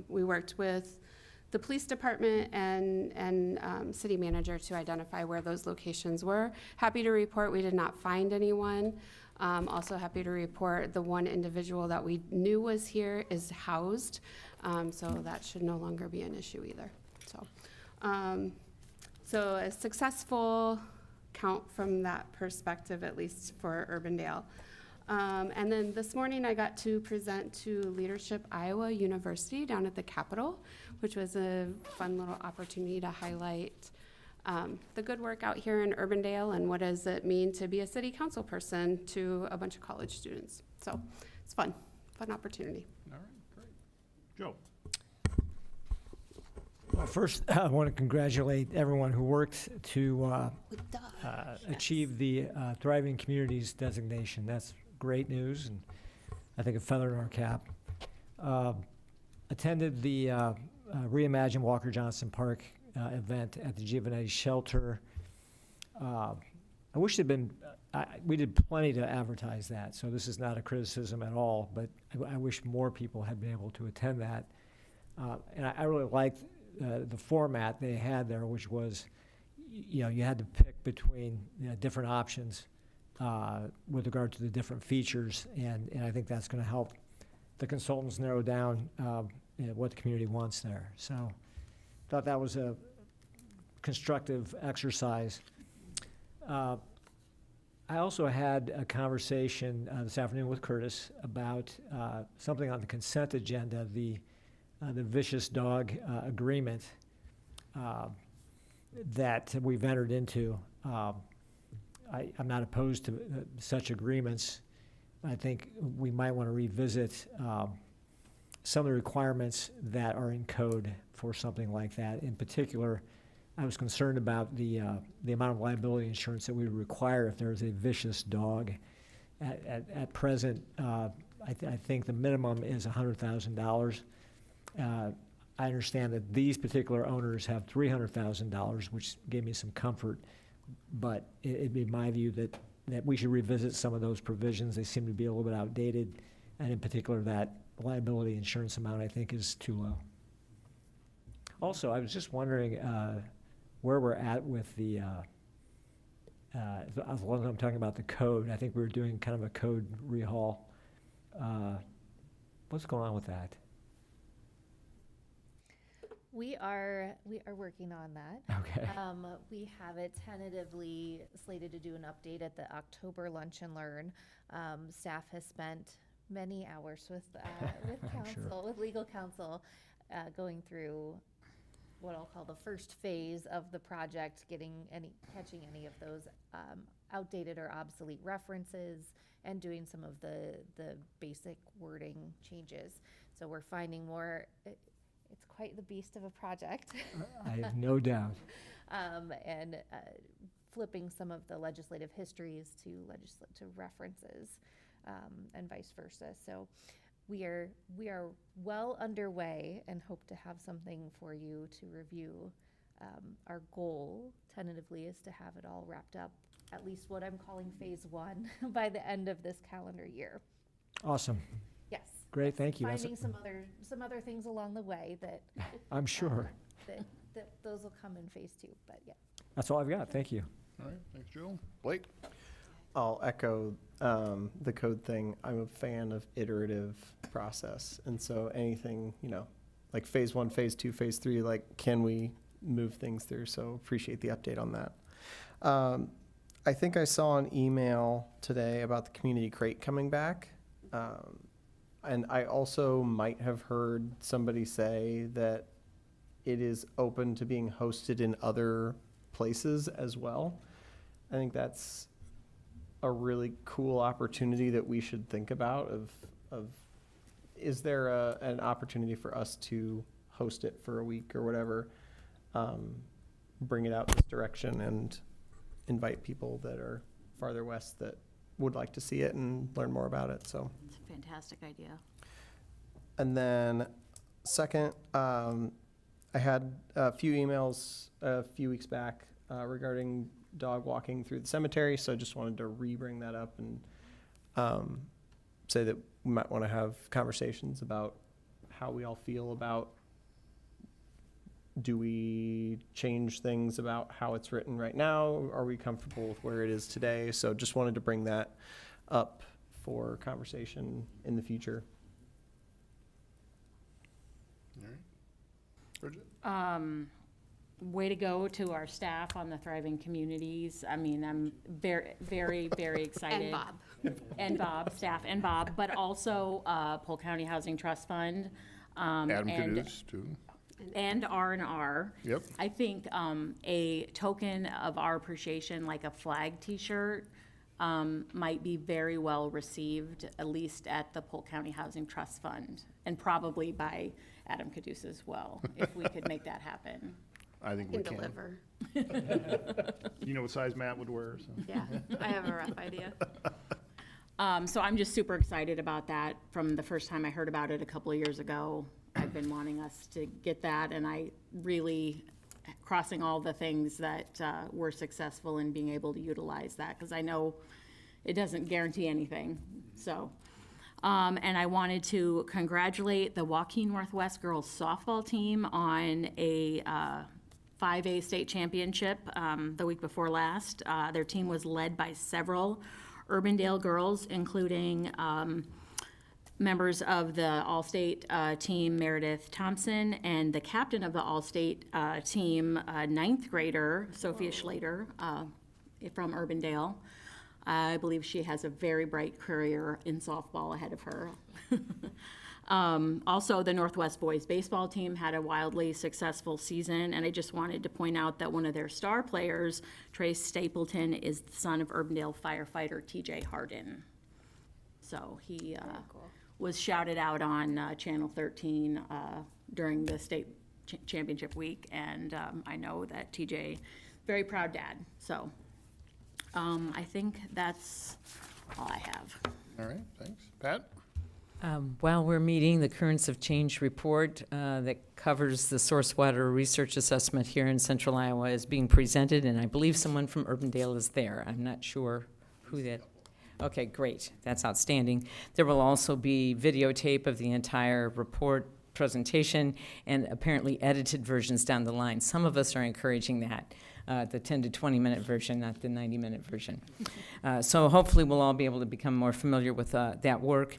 we worked with the police department and city manager to identify where those locations were. Happy to report we did not find anyone. Also happy to report the one individual that we knew was here is housed, so that should no longer be an issue either. So a successful count from that perspective, at least for Urbandale. And then this morning I got to present to Leadership Iowa University down at the Capitol, which was a fun little opportunity to highlight the good work out here in Urbandale and what does it mean to be a city council person to a bunch of college students. So it's fun opportunity. All right, great. Joe? Well, first, I want to congratulate everyone who worked to achieve the Thriving Communities designation. That's great news, and I think a feather in our cap. Attended the Reimagine Walker Johnson Park event at the Giovanetti Shelter. I wish there'd been, we did plenty to advertise that, so this is not a criticism at all, but I wish more people had been able to attend that. And I really liked the format they had there, which was, you know, you had to pick between different options with regard to the different features, and I think that's going to help the consultants narrow down what the community wants there. So thought that was a constructive exercise. I also had a conversation this afternoon with Curtis about something on the consent agenda, the vicious dog agreement that we've entered into. I'm not opposed to such agreements. I think we might want to revisit some of the requirements that are in code for something like that. In particular, I was concerned about the amount of liability insurance that we would require if there is a vicious dog. At present, I think the minimum is $100,000. I understand that these particular owners have $300,000, which gave me some comfort, but it'd be my view that we should revisit some of those provisions. They seem to be a little bit outdated, and in particular, that liability insurance amount, I think, is too low. Also, I was just wondering where we're at with the, as long as I'm talking about the code, I think we were doing kind of a code rehaul. What's going on with that? We are working on that. Okay. We have it tentatively slated to do an update at the October Lunch and Learn. Staff has spent many hours with counsel, Sure. with legal counsel, going through what I'll call the first phase of the project, catching any of those outdated or obsolete references, and doing some of the basic wording changes. So we're finding more. It's quite the beast of a project. I have no doubt. And flipping some of the legislative histories to references, and vice versa. So we are well underway and hope to have something for you to review. Our goal tentatively is to have it all wrapped up, at least what I'm calling phase 1, by the end of this calendar year. Awesome. Yes. Great, thank you. Finding some other things along the way that I'm sure. that those will come in phase 2, but yeah. That's all I've got. Thank you. All right, thanks, Joe. Blake? I'll echo the code thing. I'm a fan of iterative process. And so anything, like phase 1, phase 2, phase 3, like, can we move things through? So appreciate the update on that. I think I saw an email today about the community crate coming back. And I also might have heard somebody say that it is open to being hosted in other places as well. I think that's a really cool opportunity that we should think about of is there an opportunity for us to host it for a week or whatever, bring it out this direction and invite people that are farther west that would like to see it and learn more about it. So It's a fantastic idea. and then second, I had a few emails a few weeks back regarding dog walking through the cemetery. So I just wanted to re-bring that up and say that we might want to have conversations about how we all feel about, do we change things about how it's written right now? Are we comfortable with where it is today? So just wanted to bring that up for conversation in the future. All right. Bridget? Way to go to our staff on the Thriving Communities. I mean, I'm very, very, very excited. And Bob. And Bob, staff and Bob, but also Polk County Housing Trust Fund. Adam and- Caduce, too. And R&R. Yep. I think a token of our appreciation, like a flag T-shirt, might be very well received, at least at the Polk County Housing Trust Fund, and probably by Adam Caduce as well, if we could make that happen. I think we Can can. deliver. You know what size Matt would wear, so. Yeah, I have a rough idea. So I'm just super excited about that. From the first time I heard about it a couple of years ago, I've been wanting us to get that, and I really, crossing all the things that were successful in being able to utilize that, because I know it doesn't guarantee anything, so. And I wanted to congratulate the Waukee Northwest girls softball team on a 5A state championship the week before last. Their team was led by several Urbandale girls, including members of the All-State team, Meredith Thompson, and the captain of the All-State team, ninth grader, Sophia Schlater, from Urbandale. I believe she has a very bright career in softball ahead of her. Also, the Northwest boys baseball team had a wildly successful season, and I just wanted to point out that one of their star players, Trace Stapleton, is the son of Urbandale firefighter TJ Hardin. So he was shouted out on Channel 13 during the state championship week, and I know that TJ, very proud dad. So I think that's all I have. All right, thanks. Pat? While we're meeting, the Currents of Change report that covers the source water research assessment here in central Iowa is being presented, and I believe someone from Urbandale is there. I'm not sure who that. Okay, great. That's outstanding. There will also be videotape of the entire report presentation and apparently edited versions down the line. Some of us are encouraging that, the 10 to 20-minute version, not the 90-minute version. So hopefully we'll all be able to become more familiar with that work.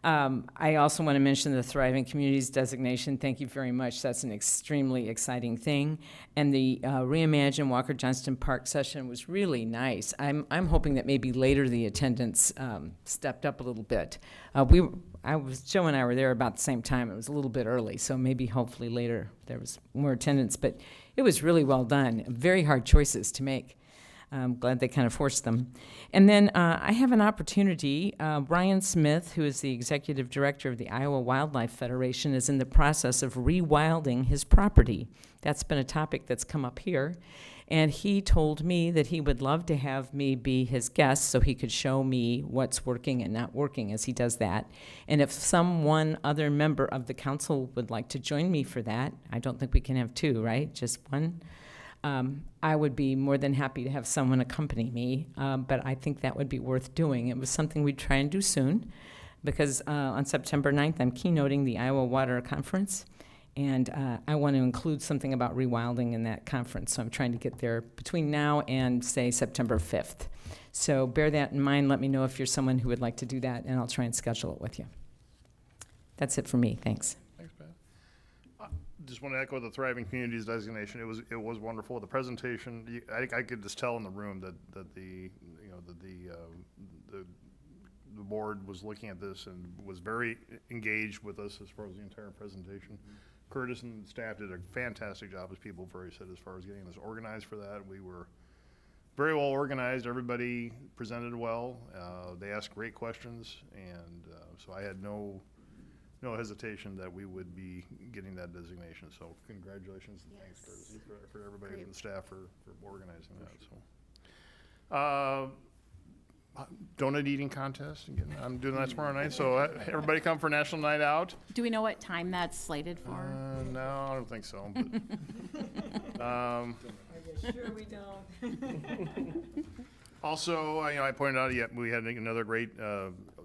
I also want to mention the Thriving Communities designation. Thank you very much. That's an extremely exciting thing. And the Reimagine Walker Johnston Park session was really nice. I'm hoping that maybe later the attendance stepped up a little bit. Joe and I were there about the same time. It was a little bit early, so maybe hopefully later there was more attendance. But it was really well done. Very hard choices to make. I'm glad they kind of forced them. And then I have an opportunity. Brian Smith, who is the executive director of the Iowa Wildlife Federation, is in the process of rewilding his property. That's been a topic that's come up here. And he told me that he would love to have me be his guest so he could show me what's working and not working as he does that. And if someone other member of the council would like to join me for that, I don't think we can have two, right? Just one? I would be more than happy to have someone accompany me, but I think that would be worth doing. It was something we'd try and do soon, because on September 9th, I'm keynoting the Iowa Water Conference, and I want to include something about rewilding in that conference, so I'm trying to get there between now and, say, September 5th. So bear that in mind. Let me know if you're someone who would like to do that, and I'll try and schedule it with you. That's it for me. Thanks. Thanks, Pat. Just want to echo the Thriving Communities designation. It was wonderful. The presentation, I could just tell in the room that the board was looking at this and was very engaged with us as far as the entire presentation. Curtis and staff did a fantastic job, as people have already said, as far as getting this organized for that. We were very well organized. Everybody presented well. They asked great questions, and so I had no hesitation that we would be getting that designation. So congratulations and thanks, Curtis, for everybody and the staff for organizing that. So donut eating contest. Again, I'm doing that tomorrow night. So everybody come for National Night Out. Do we know what time that's slated for? No, I don't think so. But, Sure we don't. also, I pointed out we had another great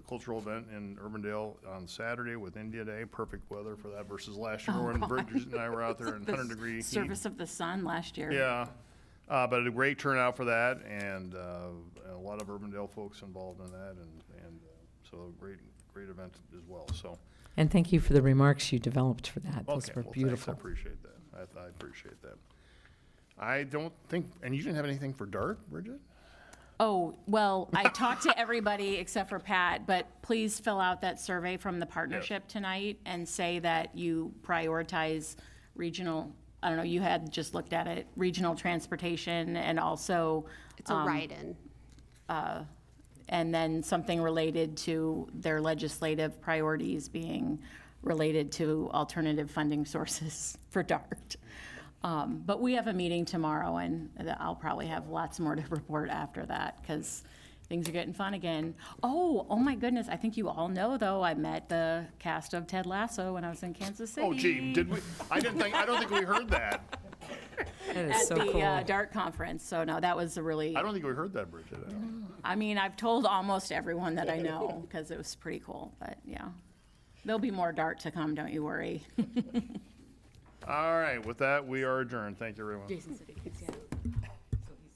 cultural event in Urbandale on Saturday with India Day. Perfect weather for that versus last year when Bridget and I were out there in 100-degree heat. Service of the Sun last year. Yeah. But a great turnout for that, and a lot of Urbandale folks involved in that, and so great event as well, so. And thank you for the remarks you developed for that. Those Okay, were well, thanks. beautiful. I appreciate that. I appreciate that. I don't think, and you didn't have anything for DART, Bridget? Oh, well, I talked to everybody except for Pat, but please fill out that survey from the partnership tonight and say that you prioritize regional, I don't know, you had just looked at it, regional transportation and also, It's a write-in. and then something related to their legislative priorities being related to alternative funding sources for DART. But we have a meeting tomorrow, and I'll probably have lots more to report after that, because things are getting fun again. Oh my goodness, I think you all know, though, I met the cast of Ted Lasso when I was in Kansas City. Oh, gee, did we? I don't think we heard that. That is At so the cool. DART conference, so no, that was a really, I don't think we heard that, Bridget. I mean, I've told almost everyone that I know, because it was pretty cool, but yeah. There'll be more DART to come, don't you worry. All right, with that, we are adjourned. Thank you, everyone. Jason City, yeah.